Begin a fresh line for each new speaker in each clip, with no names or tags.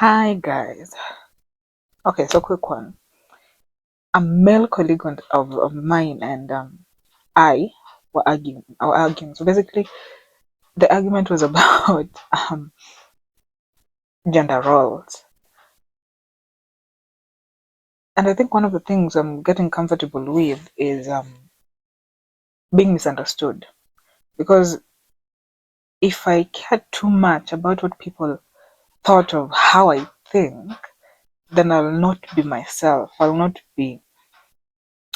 Hi guys. Okay, so quick one. A male colleague of mine and I were arguing. So basically, the argument was about gender roles, and I think one of the things I'm getting comfortable with is being misunderstood. Because if I care too much about what people thought of how I think, then I'll not be myself. I'll not be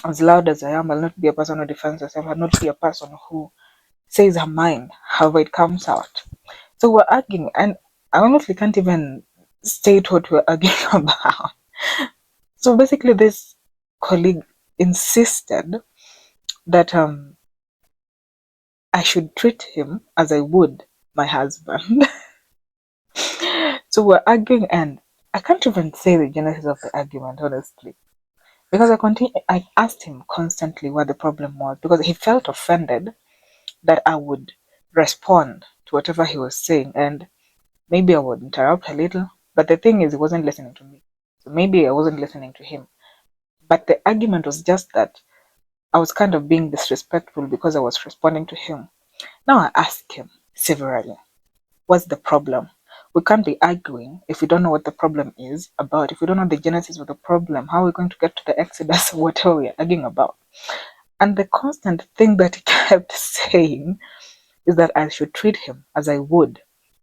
as loud as I am. I'll not be a person who defends herself. I'll not be a person who says her mind, however it comes out. So we're arguing, and I honestly can't even state what we're arguing about. So basically, this colleague insisted that I should treat him as I would my husband. So we're arguing, and I can't even say the genesis of the argument, honestly, because I asked him constantly what the problem was because he felt offended that I would respond to whatever he was saying, and maybe I would interrupt a little, but the thing is, he wasn't listening to me. So maybe I wasn't listening to him. But the argument was just that I was kind of being disrespectful because I was responding to him. Now I ask him severally, what's the problem? We can't be arguing if we don't know what the problem is about. If we don't know the genesis of the problem, how are we going to get to the exodus of whatever we're arguing about? And the constant thing that he kept saying is that I should treat him as I would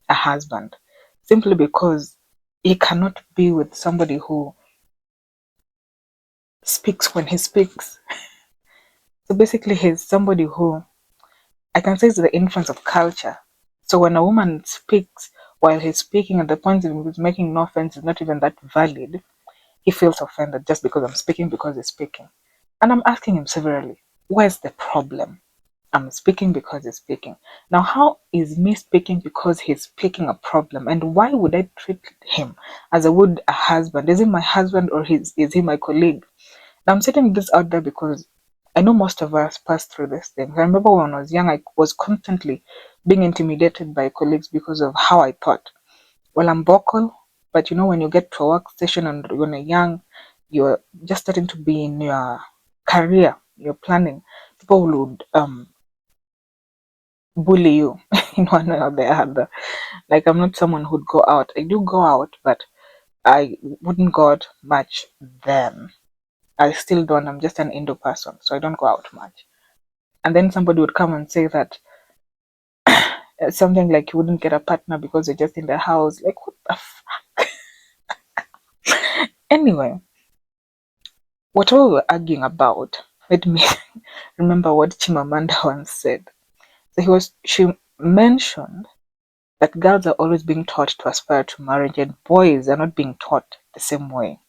a husband, simply because he cannot be with somebody who speaks when he speaks. So basically, he's somebody who I can say is the influence of culture. So when a woman speaks while he's speaking, and the point he's making no offense is not even that valid, he feels offended just because I'm speaking because he's speaking. And I'm asking him severally, where's the problem? I'm speaking because he's speaking. Now, how is me speaking because he's speaking a problem? And why would I treat him as I would a husband? Is he my husband or is he my colleague? Now, I'm setting this out there because I know most of us pass through this thing. I remember when I was young, I was constantly being intimidated by colleagues because of how I thought. Well, I'm vocal, but when you get to a workstation and when you're young, you're just starting to be in your career, you're planning. People would bully you in one way or the other. Like, I'm not someone who'd go out. I do go out, but I wouldn't go out much then. I still don't. I'm just an indoor person, so I don't go out much. And then somebody would come and say that something like you wouldn't get a partner because you're just in the house. Like, what the Anyway, whatever we were arguing about made me remember what Chimamanda once said. So she mentioned that girls are always being taught to aspire to marriage and boys are not being taught the same way.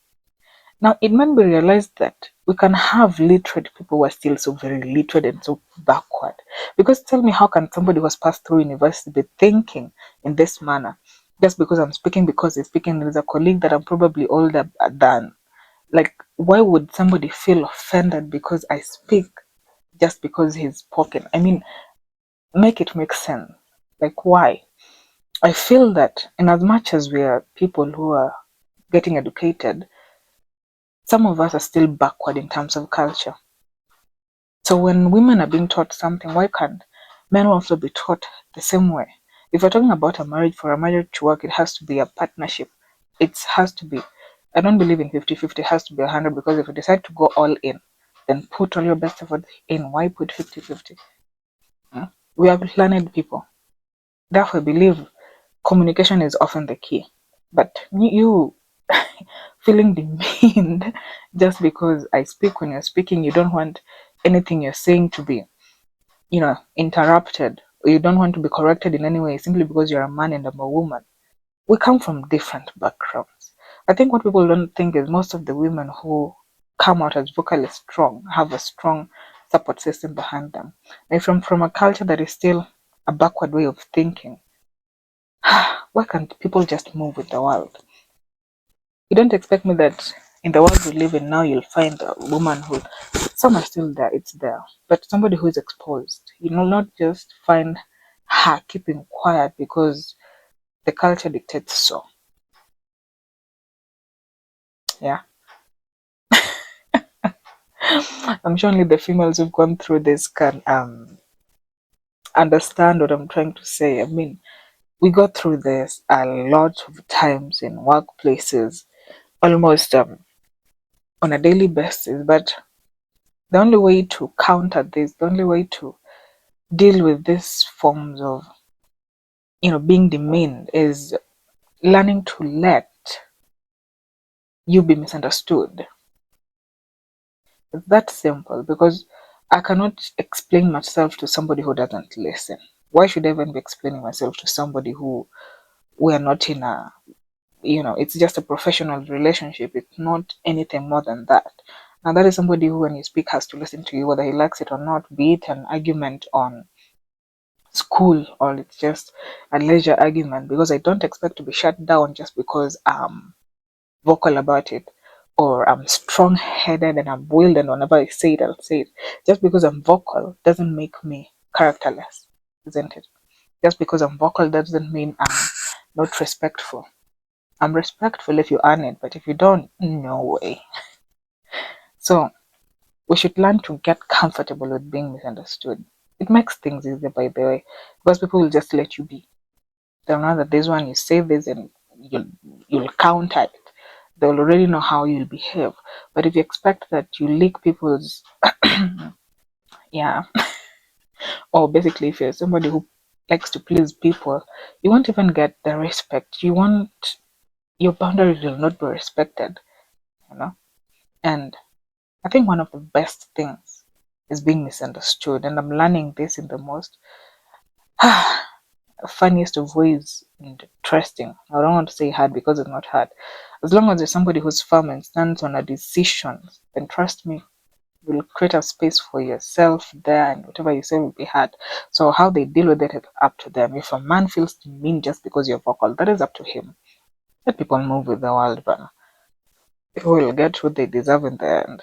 Now, it made me realize that we can have literate people who are still so very literate and so backward. Because tell me, how can somebody who has passed through university be thinking in this manner? Just because I'm speaking because they're speaking, there's a colleague that I'm probably older than. Like, why would somebody feel offended because I speak just because he's spoken? I mean, make it make sense. Like, why? I feel that in as much as we are people who are getting educated, some of us are still backward in terms of culture. So when women are being taught something, why can't men also be taught the same way? If we're talking about a marriage, for a marriage to work, it has to be a partnership. It has to be. I don't believe in 50-50. It has to be 100, because if you decide to go all in, then put all your best effort in. Why put 50-50? Hmm? We are learned people. Therefore, I believe communication is often the key. But you feeling demeaned just because I speak when you're speaking, you don't want anything you're saying to be, interrupted, or you don't want to be corrected in any way simply because you're a man and I'm a woman. We come from different backgrounds. I think what people don't think is most of the women who come out as vocally strong have a strong support system behind them. They're from a culture that is still a backward way of thinking. Why can't people just move with the world? You don't expect me that in the world we live in now you'll find a woman who, some are still there, it's there, but somebody who is exposed. You will not just find her keeping quiet because the culture dictates so. Yeah. I'm sure only the females who've gone through this can understand what I'm trying to say. I mean, we go through this a lot of times in workplaces, almost on a daily basis. But the only way to counter this, the only way to deal with these forms of, being demeaned is learning to let you be misunderstood. It's that simple, because I cannot explain myself to somebody who doesn't listen. Why should I even be explaining myself to somebody who we are not in a, it's just a professional relationship. It's not anything more than that. Now, that is somebody who, when you speak, has to listen to you, whether he likes it or not, be it an argument on school or it's just a leisure argument, because I don't expect to be shut down just because I'm vocal about it, or I'm strong headed and I'm willed, and whenever I say it, I'll say it. Just because I'm vocal doesn't make me characterless, isn't it? Just because I'm vocal doesn't mean I'm not respectful. I'm respectful if you earn it, but if you don't, no way. So we should learn to get comfortable with being misunderstood. It makes things easier, by the way, because people will just let you be. They'll know that this one, you say this and you'll counter it. They'll already know how you'll behave. But if you expect that you lick people's yeah, or basically if you're somebody who likes to please people, you won't even get the respect. Your boundaries will not be respected, you know? And I think one of the best things is being misunderstood. And I'm learning this in the most funniest of ways and interesting. I don't want to say hard because it's not hard. As long as there's somebody who's firm and stands on a decision, then trust me, you'll create a space for yourself there, and whatever you say will be hard. So how they deal with it is up to them. If a man feels mean just because you're vocal, that is up to him. Let people move with the world, but people will get what they deserve in the end.